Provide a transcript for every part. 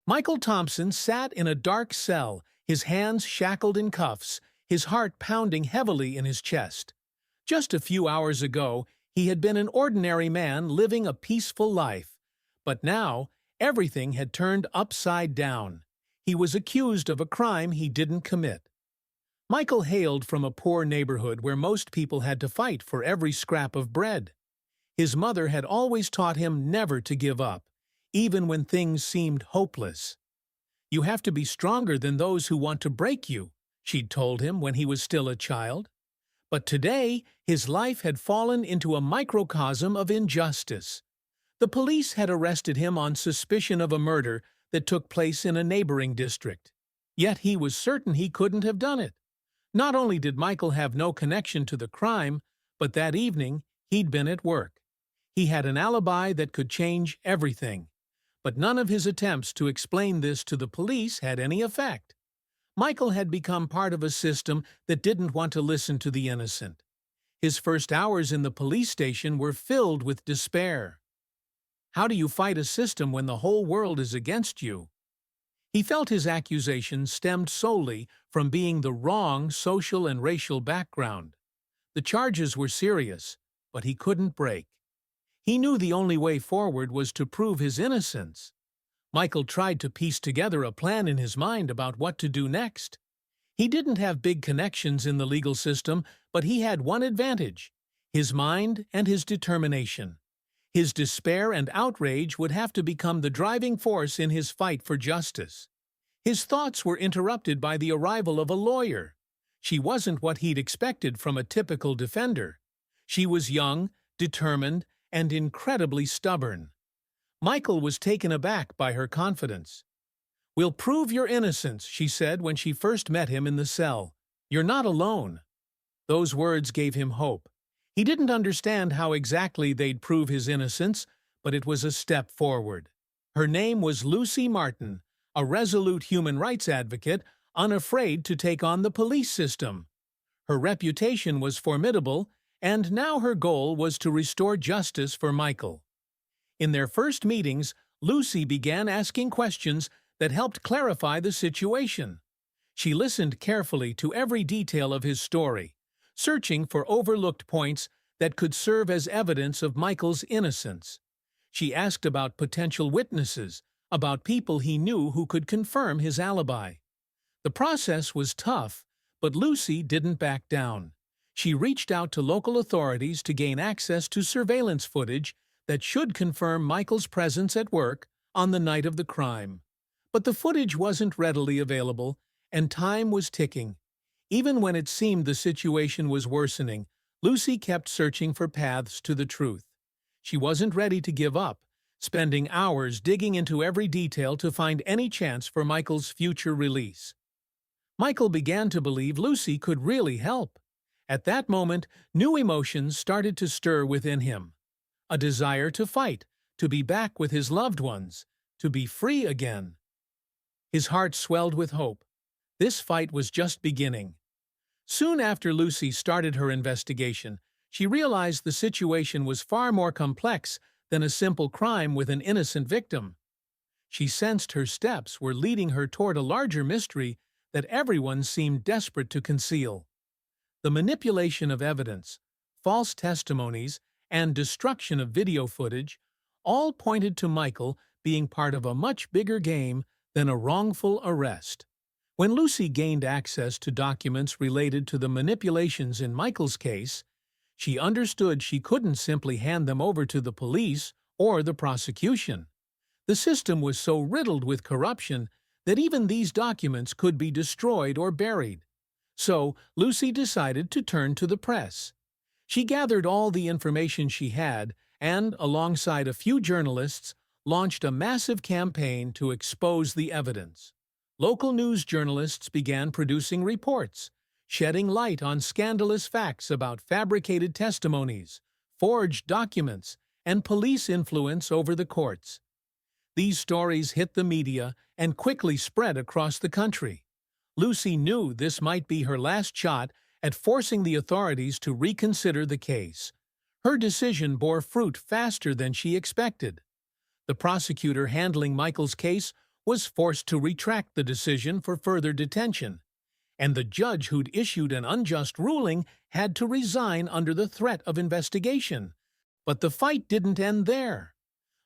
Michael Thompson sat in a dark cell, his hands shackled in cuffs, his heart pounding heavily in his chest. Just a few hours ago, he had been an ordinary man living a peaceful life. But now, everything had turned upside down. He was accused of a crime he didn't commit. Michael hailed from a poor neighborhood where most people had to fight for every scrap of bread. His mother had always taught him never to give up, even when things seemed hopeless. "You have to be stronger than those who want to break you," she'd told him when he was still a child. But today, his life had fallen into a microcosm of injustice. The police had arrested him on suspicion of a murder that took place in a neighboring district. Yet he was certain he couldn't have done it. Not only did Michael have no connection to the crime, but that evening he'd been at work. He had an alibi that could change everything. But none of his attempts to explain this to the police had any effect. Michael had become part of a system that didn't want to listen to the innocent. His first hours in the police station were filled with despair. How do you fight a system when the whole world is against you? He felt his accusations stemmed solely from being the wrong social and racial background. The charges were serious, but he couldn't break. He knew the only way forward was to prove his innocence. Michael tried to piece together a plan in his mind about what to do next. He didn't have big connections in the legal system, but he had one advantage: his mind and his determination. His despair and outrage would have to become the driving force in his fight for justice. His thoughts were interrupted by the arrival of a lawyer. She wasn't what he'd expected from a typical defender. She was young, determined, and incredibly stubborn. Michael was taken aback by her confidence. "We'll prove your innocence," she said when she first met him in the cell. "You're not alone." Those words gave him hope. He didn't understand how exactly they'd prove his innocence, but it was a step forward. Her name was Lucy Martin, a resolute human rights advocate, unafraid to take on the police system. Her reputation was formidable, and now her goal was to restore justice for Michael. In their first meetings, Lucy began asking questions that helped clarify the situation. She listened carefully to every detail of his story, searching for overlooked points that could serve as evidence of Michael's innocence. She asked about potential witnesses, about people he knew who could confirm his alibi. The process was tough, but Lucy didn't back down. She reached out to local authorities to gain access to surveillance footage that should confirm Michael's presence at work on the night of the crime. But the footage wasn't readily available, and time was ticking. Even when it seemed the situation was worsening, Lucy kept searching for paths to the truth. She wasn't ready to give up, spending hours digging into every detail to find any chance for Michael's future release. Michael began to believe Lucy could really help. At that moment, new emotions started to stir within him. A desire to fight, to be back with his loved ones, to be free again. His heart swelled with hope. This fight was just beginning. Soon after Lucy started her investigation, she realized the situation was far more complex than a simple crime with an innocent victim. She sensed her steps were leading her toward a larger mystery that everyone seemed desperate to conceal. The manipulation of evidence, false testimonies, and destruction of video footage all pointed to Michael being part of a much bigger game than a wrongful arrest. When Lucy gained access to documents related to the manipulations in Michael's case, she understood she couldn't simply hand them over to the police or the prosecution. The system was so riddled with corruption that even these documents could be destroyed or buried. So Lucy decided to turn to the press. She gathered all the information she had and, alongside a few journalists, launched a massive campaign to expose the evidence. Local news journalists began producing reports, shedding light on scandalous facts about fabricated testimonies, forged documents, and police influence over the courts. These stories hit the media and quickly spread across the country. Lucy knew this might be her last shot at forcing the authorities to reconsider the case. Her decision bore fruit faster than she expected. The prosecutor handling Michael's case was forced to retract the decision for further detention, and the judge who'd issued an unjust ruling had to resign under the threat of investigation. But the fight didn't end there.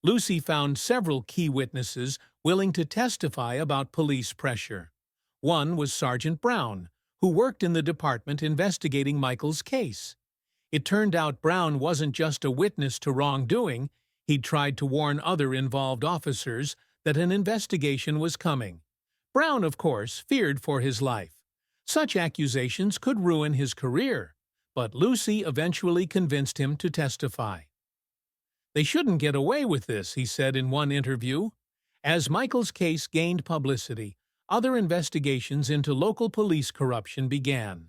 Lucy found several key witnesses willing to testify about police pressure. One was Sergeant Brown, who worked in the department investigating Michael's case. It turned out Brown wasn't just a witness to wrongdoing, he'd tried to warn other involved officers that an investigation was coming. Brown, of course, feared for his life. Such accusations could ruin his career, but Lucy eventually convinced him to testify. "They shouldn't get away with this," he said in one interview. As Michael's case gained publicity, other investigations into local police corruption began.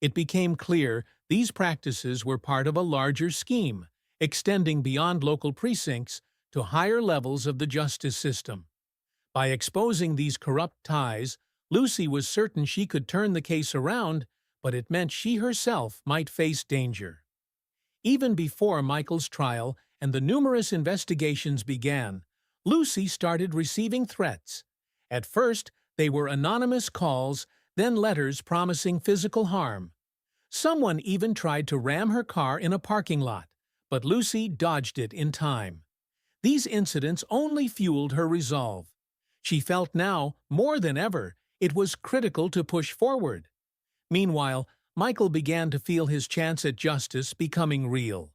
It became clear these practices were part of a larger scheme, extending beyond local precincts to higher levels of the justice system. By exposing these corrupt ties, Lucy was certain she could turn the case around, but it meant she herself might face danger. Even before Michael's trial and the numerous investigations began, Lucy started receiving threats. At first, they were anonymous calls, then letters promising physical harm. Someone even tried to ram her car in a parking lot, but Lucy dodged it in time. These incidents only fueled her resolve. She felt now, more than ever, it was critical to push forward. Meanwhile, Michael began to feel his chance at justice becoming real.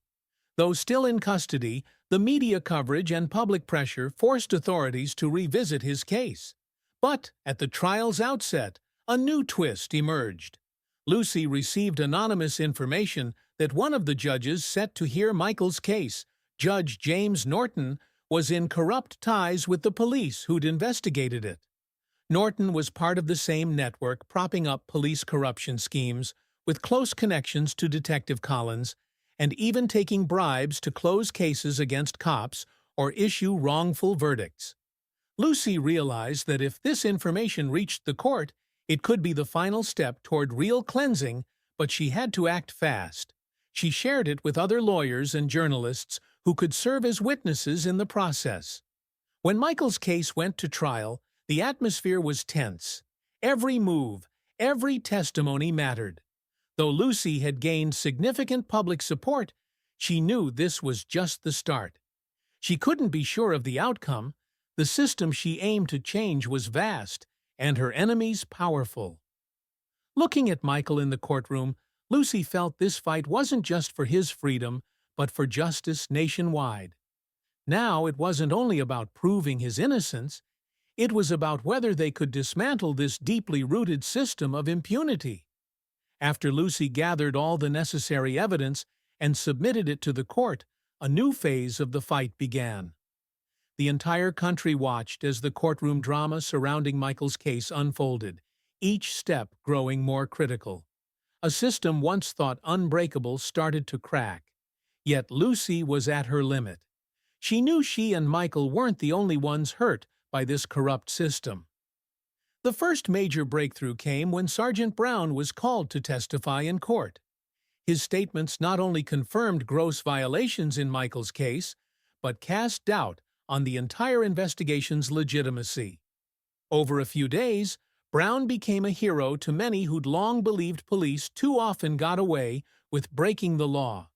Though still in custody, the media coverage and public pressure forced authorities to revisit his case. But at the trial's outset, a new twist emerged. Lucy received anonymous information that one of the judges set to hear Michael's case, Judge James Norton, was in corrupt ties with the police who'd investigated it. Norton was part of the same network propping up police corruption schemes, with close connections to Detective Collins, and even taking bribes to close cases against cops or issue wrongful verdicts. Lucy realized that if this information reached the court, it could be the final step toward real cleansing, but she had to act fast. She shared it with other lawyers and journalists who could serve as witnesses in the process. When Michael's case went to trial, the atmosphere was tense. Every move, every testimony mattered. Though Lucy had gained significant public support, she knew this was just the start. She couldn't be sure of the outcome. The system she aimed to change was vast, and her enemies powerful. Looking at Michael in the courtroom, Lucy felt this fight wasn't just for his freedom, but for justice nationwide. Now it wasn't only about proving his innocence, it was about whether they could dismantle this deeply rooted system of impunity. After Lucy gathered all the necessary evidence and submitted it to the court, a new phase of the fight began. The entire country watched as the courtroom drama surrounding Michael's case unfolded, each step growing more critical. A system once thought unbreakable started to crack. Yet Lucy was at her limit. She knew she and Michael weren't the only ones hurt by this corrupt system. The first major breakthrough came when Sergeant Brown was called to testify in court. His statements not only confirmed gross violations in Michael's case, but cast doubt on the entire investigation's legitimacy. Over a few days, Brown became a hero to many who'd long believed police too often got away with breaking the law.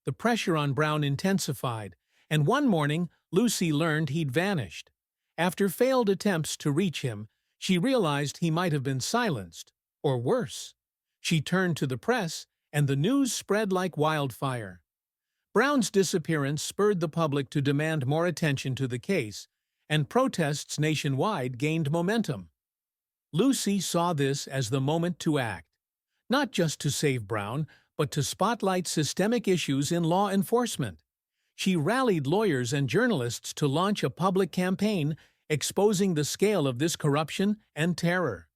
The pressure on Brown intensified, and one morning Lucy learned he'd vanished. After failed attempts to reach him, she realized he might have been silenced, or worse. She turned to the press, and the news spread like wildfire. Brown's disappearance spurred the public to demand more attention to the case, and protests nationwide gained momentum. Lucy saw this as the moment to act, not just to save Brown, but to spotlight systemic issues in law enforcement. She rallied lawyers and journalists to launch a public campaign exposing the scale of this corruption and terror.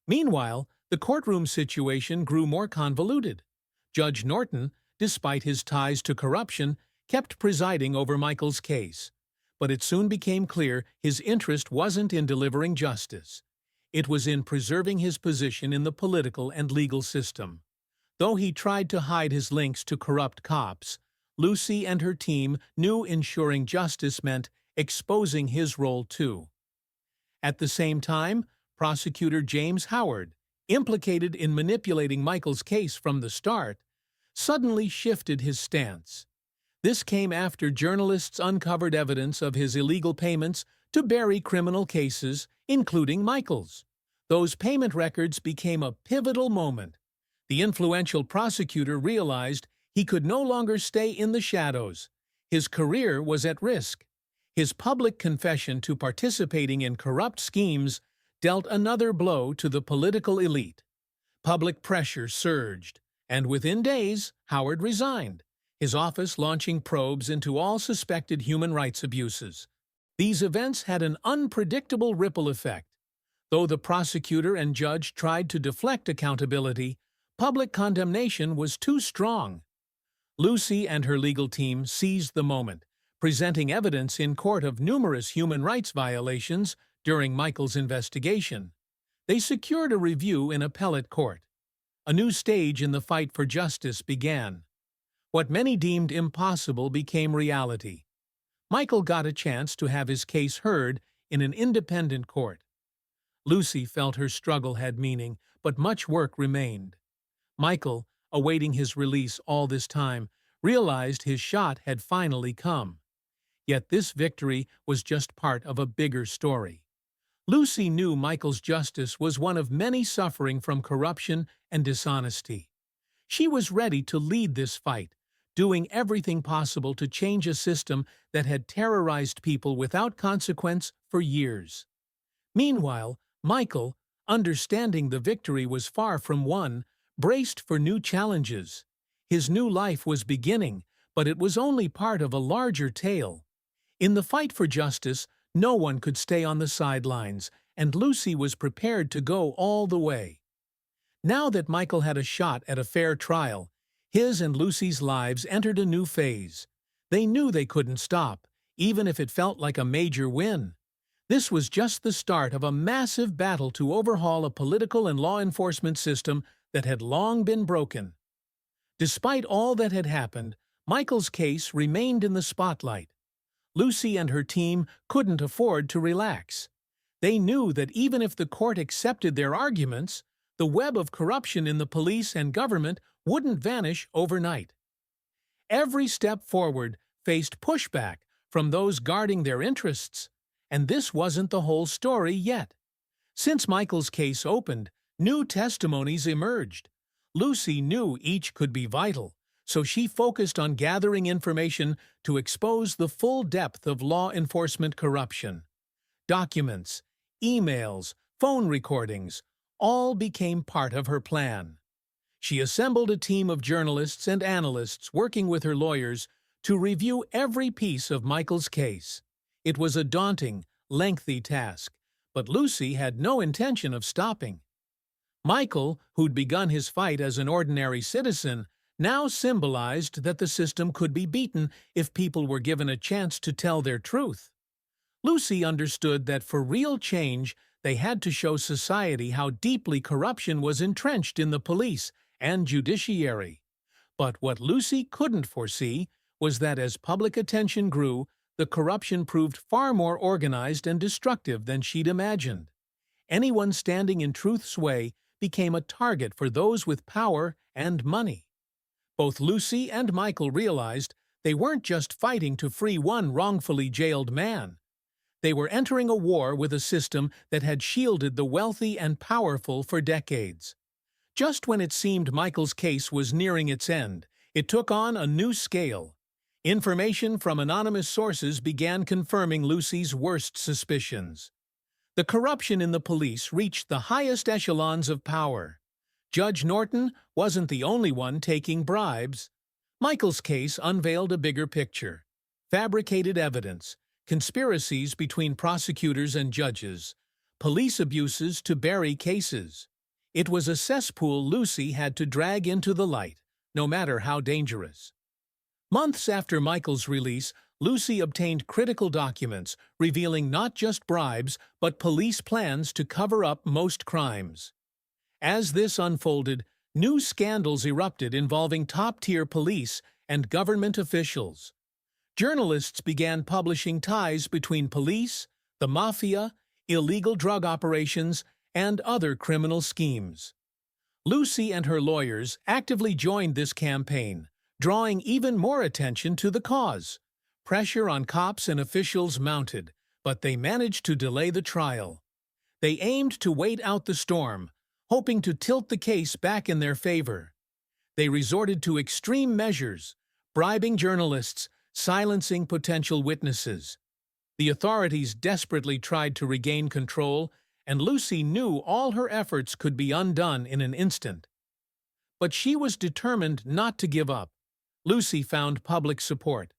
Meanwhile, the courtroom situation grew more convoluted. Judge Norton, despite his ties to corruption, kept presiding over Michael's case. But it soon became clear his interest wasn't in delivering justice. It was in preserving his position in the political and legal system. Though he tried to hide his links to corrupt cops, Lucy and her team knew ensuring justice meant exposing his role too. At the same time, prosecutor James Howard, implicated in manipulating Michael's case from the start, suddenly shifted his stance. This came after journalists uncovered evidence of his illegal payments to bury criminal cases, including Michael's. Those payment records became a pivotal moment. The influential prosecutor realized he could no longer stay in the shadows. His career was at risk. His public confession to participating in corrupt schemes dealt another blow to the political elite. Public pressure surged, and within days, Howard resigned, his office launching probes into all suspected human rights abuses. These events had an unpredictable ripple effect. Though the prosecutor and judge tried to deflect accountability, public condemnation was too strong. Lucy and her legal team seized the moment, presenting evidence in court of numerous human rights violations during Michael's investigation. They secured a review in appellate court. A new stage in the fight for justice began. What many deemed impossible became reality. Michael got a chance to have his case heard in an independent court. Lucy felt her struggle had meaning, but much work remained. Michael, awaiting his release all this time, realized his shot had finally come. Yet this victory was just part of a bigger story. Lucy knew Michael's justice was one of many suffering from corruption and dishonesty. She was ready to lead this fight, doing everything possible to change a system that had terrorized people without consequence for years. Meanwhile, Michael, understanding the victory was far from won, braced for new challenges. His new life was beginning, but it was only part of a larger tale. In the fight for justice, no one could stay on the sidelines, and Lucy was prepared to go all the way. Now that Michael had a shot at a fair trial, his and Lucy's lives entered a new phase. They knew they couldn't stop, even if it felt like a major win. This was just the start of a massive battle to overhaul a political and law enforcement system that had long been broken. Despite all that had happened, Michael's case remained in the spotlight. Lucy and her team couldn't afford to relax. They knew that even if the court accepted their arguments, the web of corruption in the police and government wouldn't vanish overnight. Every step forward faced pushback from those guarding their interests, and this wasn't the whole story yet. Since Michael's case opened, new testimonies emerged. Lucy knew each could be vital, so she focused on gathering information to expose the full depth of law enforcement corruption. Documents, emails, phone recordings, all became part of her plan. She assembled a team of journalists and analysts working with her lawyers to review every piece of Michael's case. It was a daunting, lengthy task, but Lucy had no intention of stopping. Michael, who'd begun his fight as an ordinary citizen, now symbolized that the system could be beaten if people were given a chance to tell their truth. Lucy understood that for real change, they had to show society how deeply corruption was entrenched in the police and judiciary. But what Lucy couldn't foresee was that as public attention grew, the corruption proved far more organized and destructive than she'd imagined. Anyone standing in truth's way became a target for those with power and money. Both Lucy and Michael realized they weren't just fighting to free one wrongfully jailed man. They were entering a war with a system that had shielded the wealthy and powerful for decades. Just when it seemed Michael's case was nearing its end, it took on a new scale. Information from anonymous sources began confirming Lucy's worst suspicions. The corruption in the police reached the highest echelons of power. Judge Norton wasn't the only one taking bribes. Michael's case unveiled a bigger picture. Fabricated evidence, conspiracies between prosecutors and judges, police abuses to bury cases. It was a cesspool Lucy had to drag into the light, no matter how dangerous. Months after Michael's release, Lucy obtained critical documents revealing not just bribes but police plans to cover up most crimes. As this unfolded, new scandals erupted involving top-tier police and government officials. Journalists began publishing ties between police, the mafia, illegal drug operations, and other criminal schemes. Lucy and her lawyers actively joined this campaign, drawing even more attention to the cause. Pressure on cops and officials mounted, but they managed to delay the trial. They aimed to wait out the storm, hoping to tilt the case back in their favor. They resorted to extreme measures, bribing journalists, silencing potential witnesses. The authorities desperately tried to regain control, and Lucy knew all her efforts could be undone in an instant. But she was determined not to give up. Lucy found public support.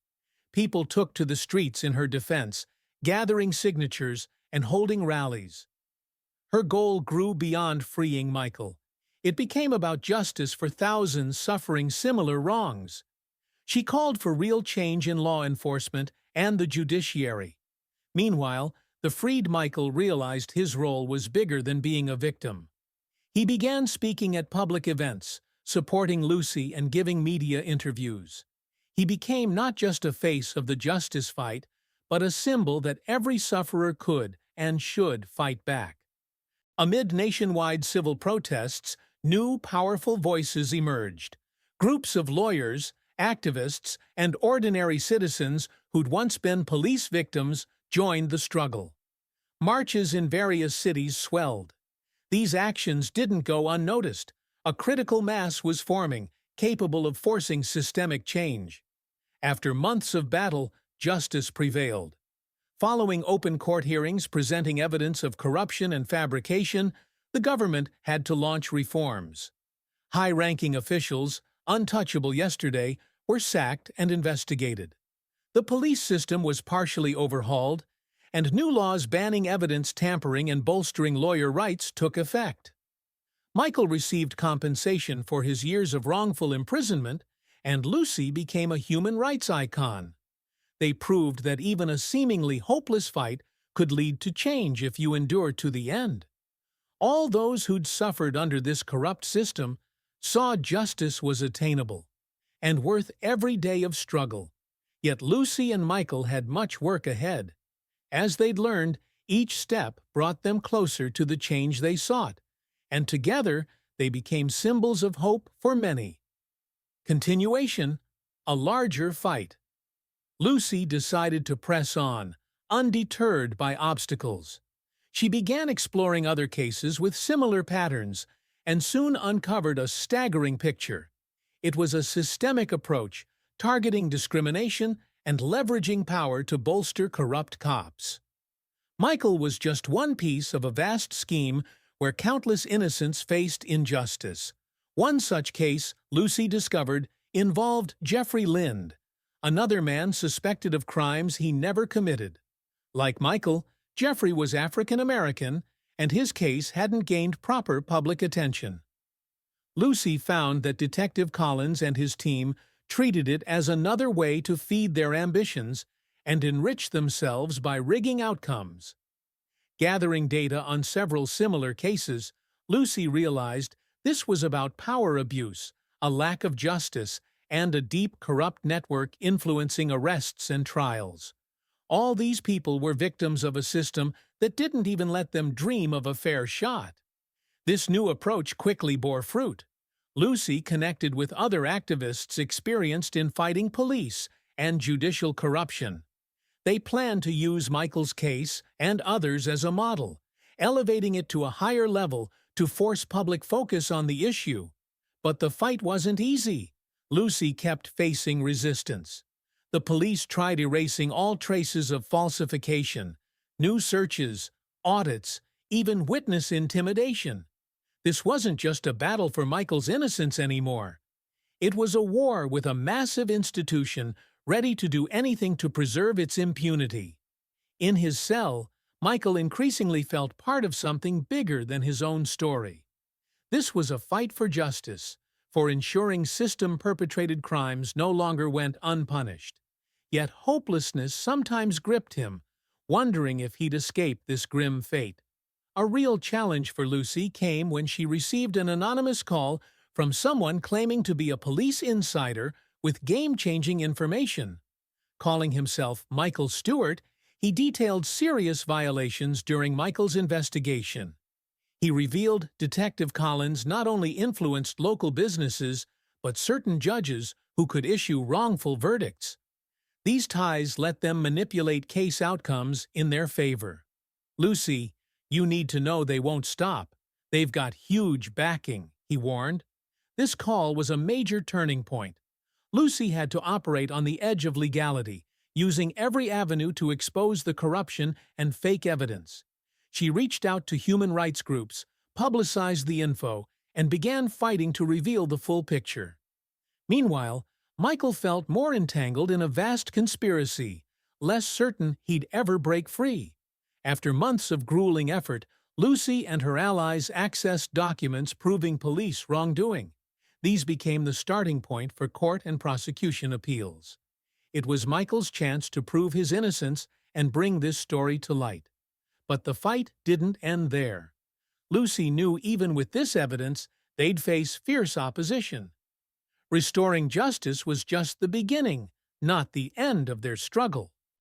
People took to the streets in her defense, gathering signatures and holding rallies. Her goal grew beyond freeing Michael. It became about justice for thousands suffering similar wrongs. She called for real change in law enforcement and the judiciary. Meanwhile, the freed Michael realized his role was bigger than being a victim. He began speaking at public events, supporting Lucy and giving media interviews. He became not just a face of the justice fight, but a symbol that every sufferer could and should fight back. Amid nationwide civil protests, new powerful voices emerged. Groups of lawyers, activists, and ordinary citizens who'd once been police victims joined the struggle. Marches in various cities swelled. These actions didn't go unnoticed. A critical mass was forming, capable of forcing systemic change. After months of battle, justice prevailed. Following open court hearings presenting evidence of corruption and fabrication, the government had to launch reforms. High-ranking officials, untouchable yesterday, were sacked and investigated. The police system was partially overhauled, and new laws banning evidence tampering and bolstering lawyer rights took effect. Michael received compensation for his years of wrongful imprisonment, and Lucy became a human rights icon. They proved that even a seemingly hopeless fight could lead to change if you endure to the end. All those who'd suffered under this corrupt system saw justice was attainable and worth every day of struggle. Yet Lucy and Michael had much work ahead. As they'd learned, each step brought them closer to the change they sought, and together they became symbols of hope for many. Continuation, a larger fight. Lucy decided to press on, undeterred by obstacles. She began exploring other cases with similar patterns and soon uncovered a staggering picture. It was a systemic approach, targeting discrimination and leveraging power to bolster corrupt cops. Michael was just one piece of a vast scheme where countless innocents faced injustice. One such case, Lucy discovered, involved Jeffrey Lind, another man suspected of crimes he never committed. Like Michael, Jeffrey was African American, and his case hadn't gained proper public attention. Lucy found that Detective Collins and his team treated it as another way to feed their ambitions and enrich themselves by rigging outcomes. Gathering data on several similar cases, Lucy realized this was about power abuse, a lack of justice, and a deep corrupt network influencing arrests and trials. All these people were victims of a system that didn't even let them dream of a fair shot. This new approach quickly bore fruit. Lucy connected with other activists experienced in fighting police and judicial corruption. They planned to use Michael's case and others as a model, elevating it to a higher level to force public focus on the issue. But the fight wasn't easy. Lucy kept facing resistance. The police tried erasing all traces of falsification, new searches, audits, even witness intimidation. This wasn't just a battle for Michael's innocence anymore. It was a war with a massive institution ready to do anything to preserve its impunity. In his cell, Michael increasingly felt part of something bigger than his own story. This was a fight for justice, for ensuring system-perpetrated crimes no longer went unpunished. Yet hopelessness sometimes gripped him, wondering if he'd escape this grim fate. A real challenge for Lucy came when she received an anonymous call from someone claiming to be a police insider with game-changing information. Calling himself Michael Stewart, He detailed serious violations during Michael's investigation. He revealed Detective Collins not only influenced local businesses, but certain judges who could issue wrongful verdicts. These ties let them manipulate case outcomes in their favor. "Lucy, you need to know they won't stop. They've got huge backing," he warned. This call was a major turning point. Lucy had to operate on the edge of legality, using every avenue to expose the corruption and fake evidence. She reached out to human rights groups, publicized the info, and began fighting to reveal the full picture. Meanwhile, Michael felt more entangled in a vast conspiracy, less certain he'd ever break free. After months of grueling effort, Lucy and her allies accessed documents proving police wrongdoing. These became the starting point for court and prosecution appeals. It was Michael's chance to prove his innocence and bring this story to light. But the fight didn't end there. Lucy knew even with this evidence, they'd face fierce opposition. Restoring justice was just the beginning, not the end of their struggle.